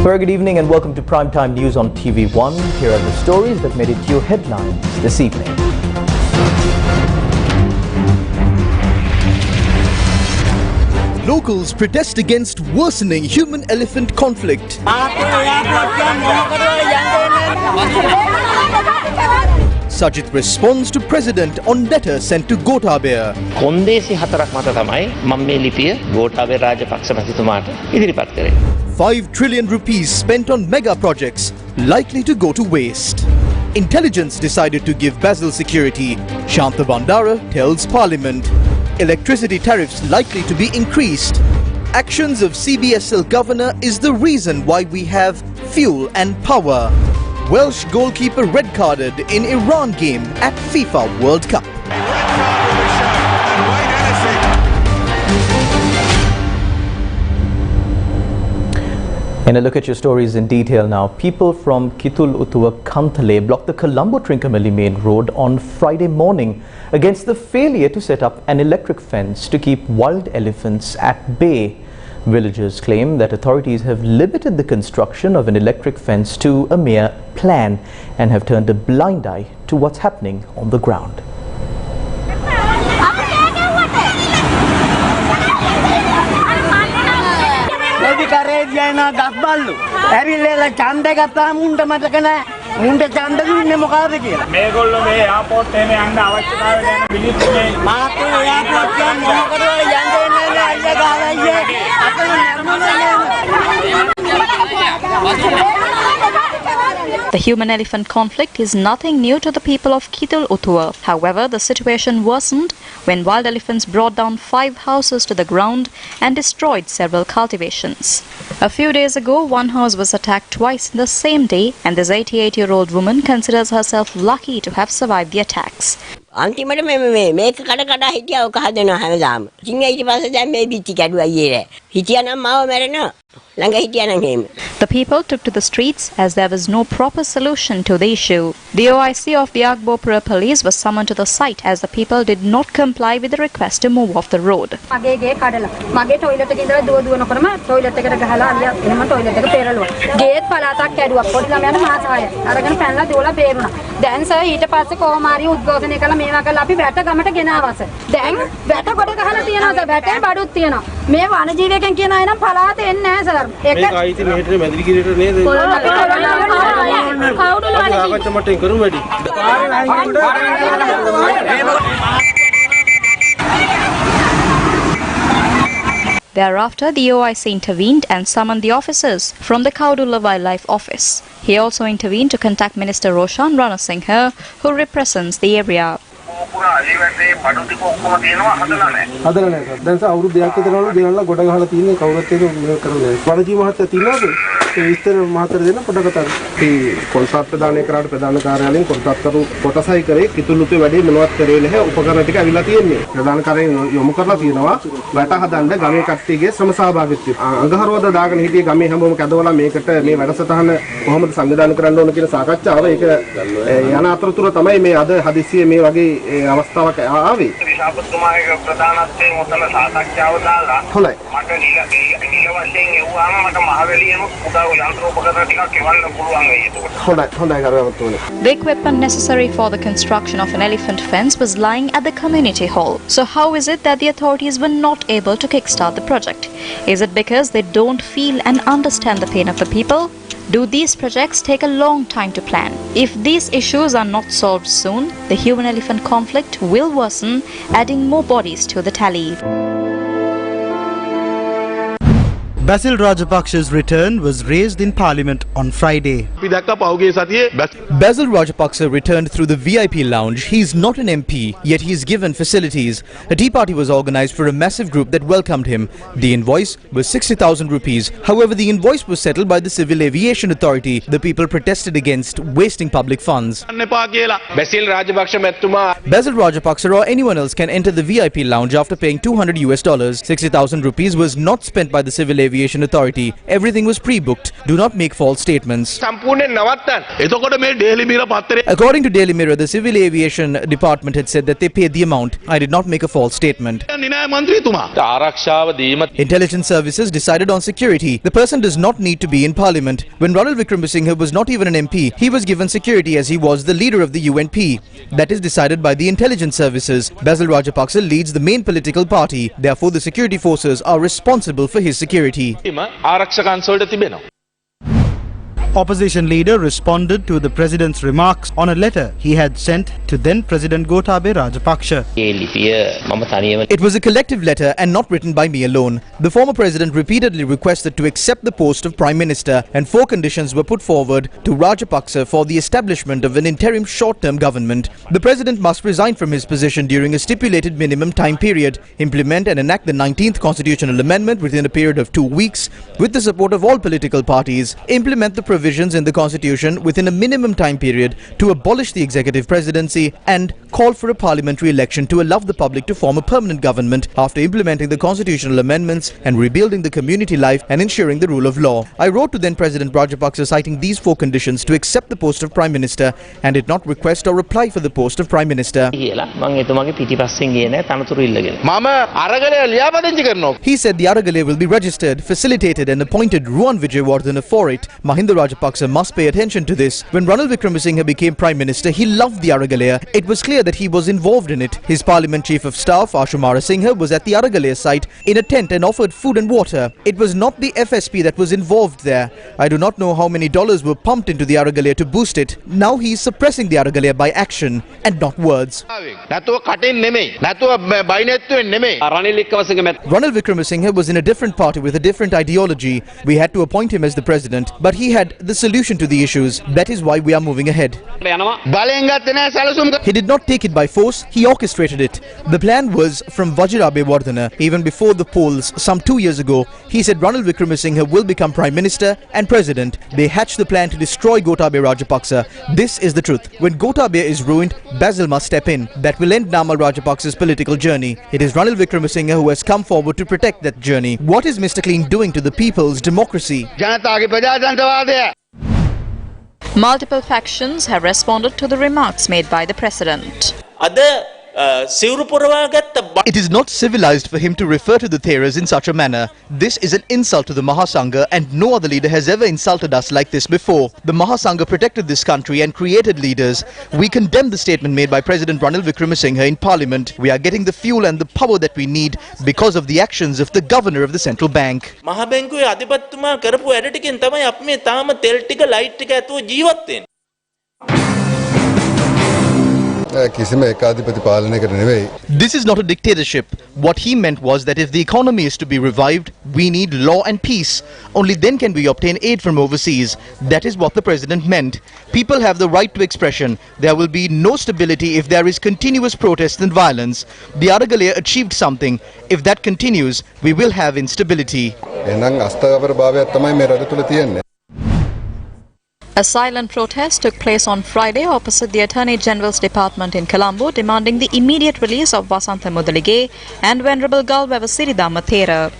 Very good evening and welcome to Primetime News on TV1. Here are the stories that made it to your headlines this evening. Locals protest against worsening human-elephant conflict. Sajid responds to President on letter sent to Gotabaya. කොන්දේසි හතරක් මත තමයි මම මේ ලිපිය ගෝඨාභය රාජපක්ෂ මැතිතුමාට ඉදිරිපත් කරේ. 5 trillion rupees spent on mega projects likely to go to waste. Intelligence decided to give Basil security. Shanta Bandara tells Parliament. Electricity tariffs likely to be increased. Actions of CBSL governor is the reason why we have fuel and power. Welsh goalkeeper red-carded in Iran game at FIFA World Cup. And a look at your stories in detail now. People from Kitul Utuwa Kanthale blocked the Colombo Trincomalee main road on Friday morning against the failure to set up an electric fence to keep wild elephants at bay. Villagers claim that authorities have limited the construction of an electric fence to a mere plan and have turned a blind eye to what's happening on the ground. The human-elephant conflict is nothing new to the people of Kitul Utuwa. However, the situation worsened when wild elephants brought down 5 houses to the ground and destroyed several cultivations. A few days ago, one house was attacked twice in the same day, and this 88-year-old woman considers herself lucky to have survived the attacks. අන්තිමට මේක කඩ කඩ හිටියා ඔක හදනවා හැමදාම. ඉතින් ඊට පස්සේ දැන් මේ පිටි කැඩුවා ඊයේ. හිටියා නම් මාව මැරෙනවා. ළඟ හිටියා නම් එහෙම. The people took to the streets as there was no proper solution to the issue. The OIC of the Agbopura police was summoned to the site as the people did not comply with the request to move off the road. මගේ ගේ කඩලා. මගේ toilet එකේ ඉඳලා දුවනකොටම toilet එකට ගහලා අලියා එහෙම টয়ලට් එක පෙරළුවා. ගේට් පළාතක් කැඩුවා. පොඩි ළමයාට මාස 6ක්. අරගෙන පැනලා දුවලා බේරුණා. දැන් සර් ඊට පස්සේ කොහොම හරි උද්ඝෝෂණය කළා මේවා කළා අපි වැට ගමට ගෙනාවා සර්. දැන් වැට කොට ගහලා තියෙනවා සර්. වැටේ බඩුත් තියෙනවා. මේ වනජීවිකයන් කියන අය නම් පළාත එන්නේ නැහැ සර්. ඒක ආයිති මෙහෙට මැදිරි කිරේට නේද? Thereafter, the OIC intervened and summoned the officers from the Kaudula Wildlife Office. He also intervened to contact Minister Roshan Ranasinghe, who represents the area. විස්තර මාතර දෙන්න පොඩක් කතා කොන්ත්‍රාත් ප්‍රදානය කරාට ප්‍රධාන කාර්යාලයෙන් කොන්ත්‍රාත්කරු කොටසයි කරේ කිතුල්ලුතේ වැඩේ මොනවත් කරේ නැහැ උපකරණ ටික අවිලා තියෙන්නේ ප්‍රධාන කාර්යාලයෙන් යොමු කරලා තියෙනවා වැට හදන්න ගමේ කට්ටියගේ ශ්‍රම සහභාගීත්වය අඟහරුවද දාගෙන හිටියේ ගමේ හැමෝම කැදවලා මේකට මේ වැඩසටහන කොහොමද සංවිධානය කරන්න ඕන කියන සාකච්ඡාව ඒක යන අතරතුර තමයි මේ අද හදිස්සියේ මේ වගේ අවස්ථාවක් ආවේ විශාපතුමාගේ ප්‍රධානත්වයෙන් ඔතන සාකච්ඡාව දාලා හොඳයි මට නිල වශයෙන් එව්වාම මට මහවැලියම The equipment necessary for the construction of an elephant fence was lying at the community hall. So how is it that the authorities were not able to kickstart the project? Is it because they don't feel and understand the pain of the people? Do these projects take a long time to plan? If these issues are not solved soon, the human-elephant conflict will worsen, adding more bodies to the tally. Basil Rajapaksha's return was raised in Parliament on Friday. Basil Rajapaksha returned through the VIP lounge. He's not an MP, yet he's given facilities. A tea party was organized for a massive group that welcomed him. The invoice was 60,000 rupees. However, the invoice was settled by the Civil Aviation Authority. The people protested against wasting public funds. Basil Rajapaksha or anyone else can enter the VIP lounge after paying $200. 60,000 rupees was not spent by the Civil Aviation Aviation Authority. Everything was pre-booked. Do not make false statements. According to Daily Mirror, the Civil Aviation Department had said that they paid the amount. I did not make a false statement. Intelligence services decided on security. The person does not need to be in parliament. When Ranil Wickremesinghe was not even an MP, he was given security as he was the leader of the UNP. That is decided by the intelligence services. Basil Rajapaksha leads the main political party. Therefore, the security forces are responsible for his security. Opposition leader responded to the president's remarks on a letter he had sent to then President Gotabaya Rajapaksha. It was a collective letter and not written by me alone. The former president repeatedly requested to accept the post of Prime Minister, and 4 conditions were put forward to Rajapaksha for the establishment of an interim short-term government. The president must resign from his position during a stipulated minimum time period, implement and enact the 19th constitutional amendment within a period of 2 weeks with the support of all political parties, implement the provisions in the constitution within a minimum time period to abolish the executive presidency, and call for a parliamentary election to allow the public to form a permanent government after implementing the constitutional amendments and rebuilding the community life and ensuring the rule of law. I wrote to then President Rajapaksha citing these 4 conditions to accept the post of Prime Minister and did not request or apply for the post of Prime Minister. He said the Aragale will be registered, facilitated and appointed Ruwan Vijayawardena for it. Mahinda Rajapaksa must pay attention to this. When Ranil Wickremesinghe became Prime Minister, he loved the Aragalaya. It was clear that he was involved in it. His Parliament Chief of Staff, Ashumara Singhe, was at the Aragalaya site in a tent and offered food and water. It was not the FSP that was involved there. I do not know how many dollars were pumped into the Aragalaya to boost it. Now he is suppressing the Aragalaya by action and not words. Ranil Wickremesinghe was in a different party with a different ideology. We had to appoint him as the president, but he had the solution to the issues. That is why we are moving ahead. He did not take it by force, he orchestrated it. The plan was from Vajirabe Wardena. Even before the polls some 2 years ago, he said Ranil Wickremesinghe will become Prime Minister and President. They hatched the plan to destroy Gotabaya Rajapaksa. This is the truth. When Gotabaya is ruined, Basil must step in. That will end Namal Rajapaksa's political journey. It is Ranil Wickremesinghe who has come forward to protect that journey. What is Mr. Clean doing to the people's democracy? Multiple factions have responded to the remarks made by the president. It is not civilized for him to refer to the Theras in such a manner. This is an insult to the Mahasangha, and no other leader has ever insulted us like this before. The Mahasangha protected this country and created leaders. We condemn the statement made by President Ranil Wickremesinghe in Parliament. We are getting the fuel and the power that we need because of the actions of the governor of the central bank. This is not a dictatorship. What he meant was that if the economy is to be revived, we need law and peace. Only then can we obtain aid from overseas. That is what the president meant. People have the right to expression. There will be no stability if there is continuous protest and violence. The Aragalaya achieved something. If that continues, we will have instability. A silent protest took place on Friday opposite the Attorney General's Department in Colombo, demanding the immediate release of Wasantha Mudalige and Venerable Galweva Siridhamma Thera.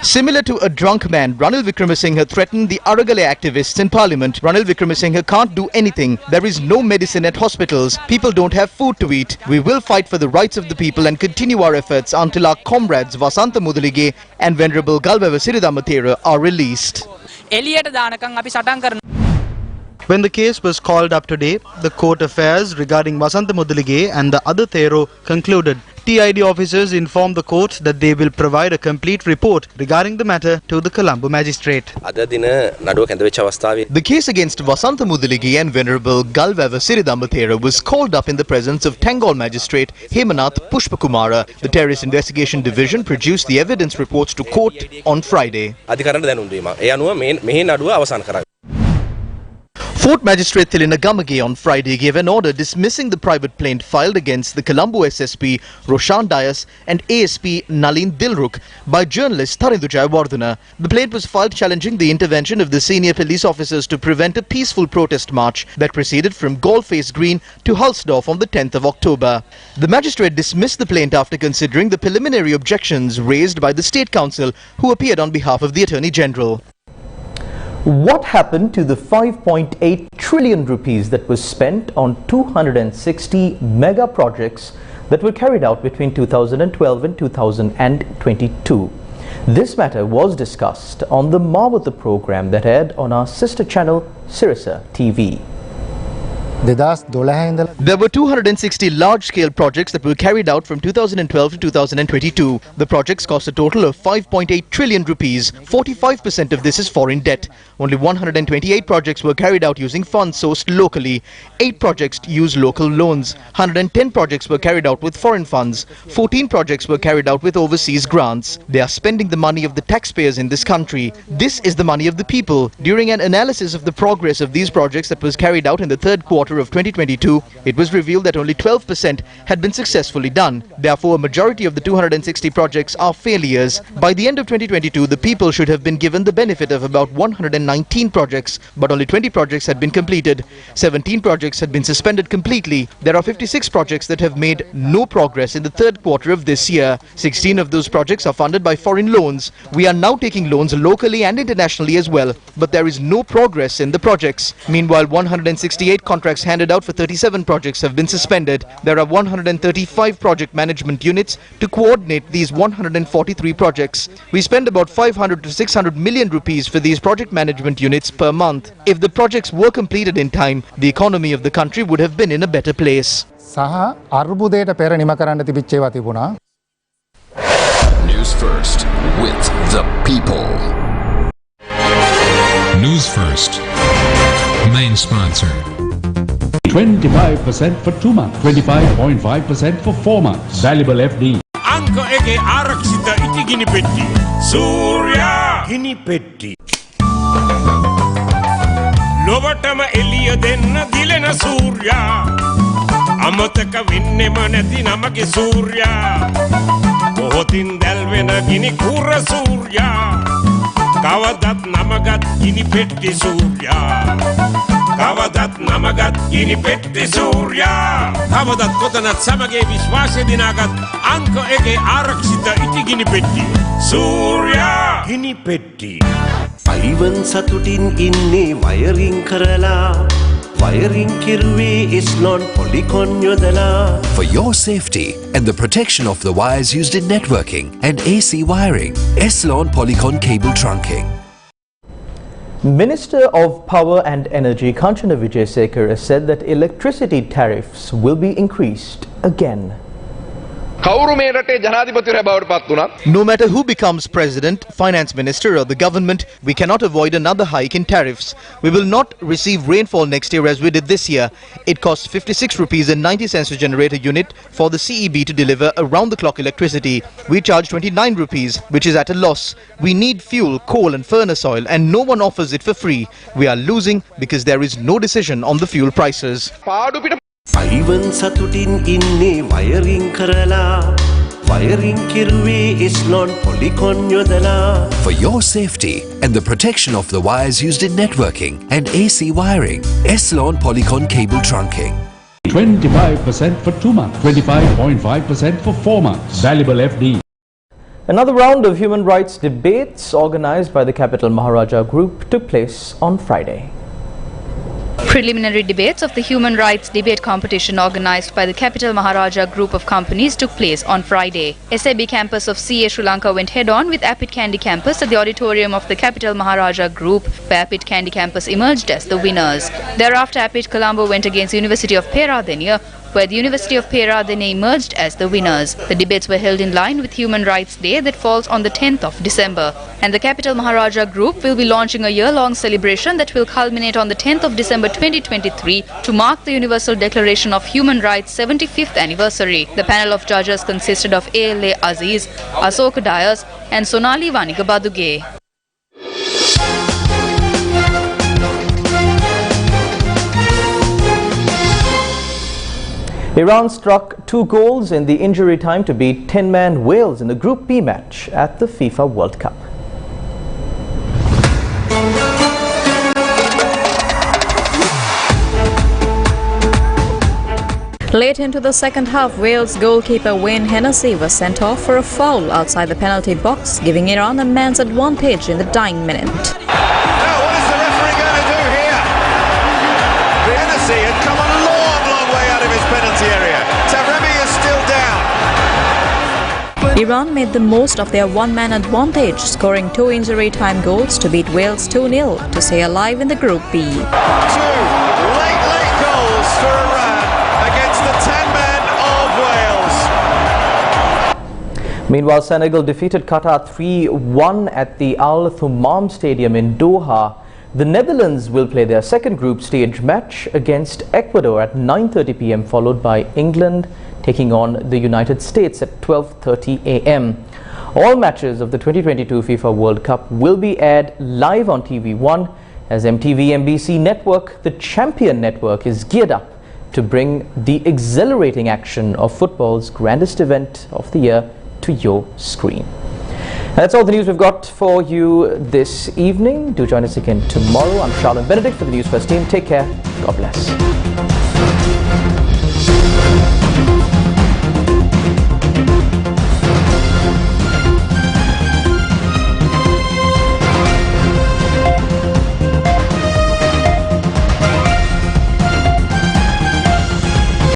Similar to a drunk man, Ranil Wickremesinghe threatened the Aragalaya activists in Parliament. Ranil Wickremesinghe can't do anything. There is no medicine at hospitals. People don't have food to eat. We will fight for the rights of the people and continue our efforts until our comrades Wasantha Mudalige and Venerable Galweva Siridhamma Thera are released. When the case was called up today, the court affairs regarding Wasantha Mudalige and the other Thero concluded. TID officers informed the court that they will provide a complete report regarding the matter to the Colombo magistrate. The case against Wasantha Mudalige and Venerable Galweva Siridhamma Thera was called up in the presence of Tangol magistrate Hemanath Pushpakumara. The Terrorist Investigation Division produced the evidence reports to court on Friday. Court Magistrate Thilina Gamage on Friday gave an order dismissing the private plaint filed against the Colombo SSP Roshan Dias and ASP Nalin Dilruk by journalist Tharindu Jayawardena. The plaint was filed challenging the intervention of the senior police officers to prevent a peaceful protest march that proceeded from Gallface Green to Hulsdorf on the 10th of October. The magistrate dismissed the plaint after considering the preliminary objections raised by the State Council, who appeared on behalf of the Attorney General. What happened to the 5.8 trillion rupees that was spent on 260 mega projects that were carried out between 2012 and 2022? This matter was discussed on the Mawata program that aired on our sister channel Sirasa TV. There were 260 large-scale projects that were carried out from 2012 to 2022. The projects cost a total of 5.8 trillion rupees. 45% of this is foreign debt. Only 128 projects were carried out using funds sourced locally. 8 projects used local loans. 110 projects were carried out with foreign funds. 14 projects were carried out with overseas grants. They are spending the money of the taxpayers in this country. This is the money of the people. During an analysis of the progress of these projects that was carried out in the third quarter of 2022, it was revealed that only 12% had been successfully done. Therefore, a majority of the 260 projects are failures. By the end of 2022, the people should have been given the benefit of about 119 projects, but only 20 projects had been completed. 17 projects had been suspended completely. There are 56 projects that have made no progress in the third quarter of this year. 16 of those projects are funded by foreign loans. We are now taking loans locally and internationally as well, but there is no progress in the projects. Meanwhile, 168 contracts handed out for 37 projects have been suspended. There are 135 project management units to coordinate these 143 projects. We spend about 500 to 600 million rupees for these project management units per month. If the projects were completed in time, the economy of the country would have been in a better place. News First with the people. News First, main sponsor. 25% for 2 months, 25.5% for 4 months. Valuable FD. Anko ege arakshita iti gini petti. Surya gini petti. Lovatama eliya denna dilena Surya. Amataka vinnema නැති namage Surya. Kohotin dalvena gini kura Surya. Kavadat namagat gini petti Surya. Kavadat namagat gini petti Surya. Kavadat kotanat samage vishwasya dinagat anko ege arakshita iti gini petti. Surya gini petti. Ivan satutin inne wiring karala. Wiring kirwe is non-polycon yodala. For your safety and the protection of the wires used in networking and AC wiring, Eslon Polycon cable trunking. Minister of Power and Energy Kanchana Vijayasekar has said that electricity tariffs will be increased again. No matter who becomes president, finance minister or the government, we cannot avoid another hike in tariffs. We will not receive rainfall next year as we did this year. It costs 56 rupees and 90 cents to generate a unit for the CEB to deliver around-the-clock electricity. We charge 29 rupees, which is at a loss. We need fuel, coal and furnace oil, and no one offers it for free. We are losing because there is no decision on the fuel prices. Ivan satutin inne wiring karala. Wiring kirwe is non-polycon yodala. For your safety and the protection of the wires used in networking and AC wiring, Eslon Polycon cable trunking. 25% for 2 months, 25.5% for 4 months. Valuable FD. Another round of human rights debates organized by the Capital Maharaja Group took place on Friday. Preliminary debates of the Human Rights Debate Competition organised by the Capital Maharaja Group of Companies took place on Friday. SAB campus of CA Sri Lanka went head-on with Apit Candy campus at the auditorium of the Capital Maharaja Group, where Apit Candy campus emerged as the winners. Thereafter, Apit Colombo went against University of Peradeniya, where the University of Peradeniya emerged as the winners. The debates were held in line with Human Rights Day that falls on the 10th of December. And the Capital Maharaja Group will be launching a year-long celebration that will culminate on the 10th of December 2023 to mark the Universal Declaration of Human Rights' 75th anniversary. The panel of judges consisted of ALA Aziz, Asok Dias and Sonali Vanigabaduge. Iran struck 2 goals in the injury time to beat 10-man Wales in the Group B match at the FIFA World Cup. Late into the second half, Wales goalkeeper Wayne Hennessy was sent off for a foul outside the penalty box, giving Iran a man's advantage in the dying minute. Now, what is the referee going to do here? Hennessy had come a long way out of his penalty area. Taremi is still down. Iran made the most of their one-man advantage, scoring 2 injury time goals to beat Wales 2-0 to stay alive in the Group B. 2 late goals for Iran against the 10-men of Wales. Meanwhile, Senegal defeated Qatar 3-1 at the Al Thummam Stadium in Doha. The Netherlands will play their second group stage match against Ecuador at 9:30 p.m. followed by England taking on the United States at 12:30 a.m. All matches of the 2022 FIFA World Cup will be aired live on TV1 as MTV MBC Network, the champion network, is geared up to bring the exhilarating action of football's grandest event of the year to your screen. That's all the news we've got for you this evening. Do join us again tomorrow. I'm Charlotte Benedict for the Newsfirst team. Take care. God bless.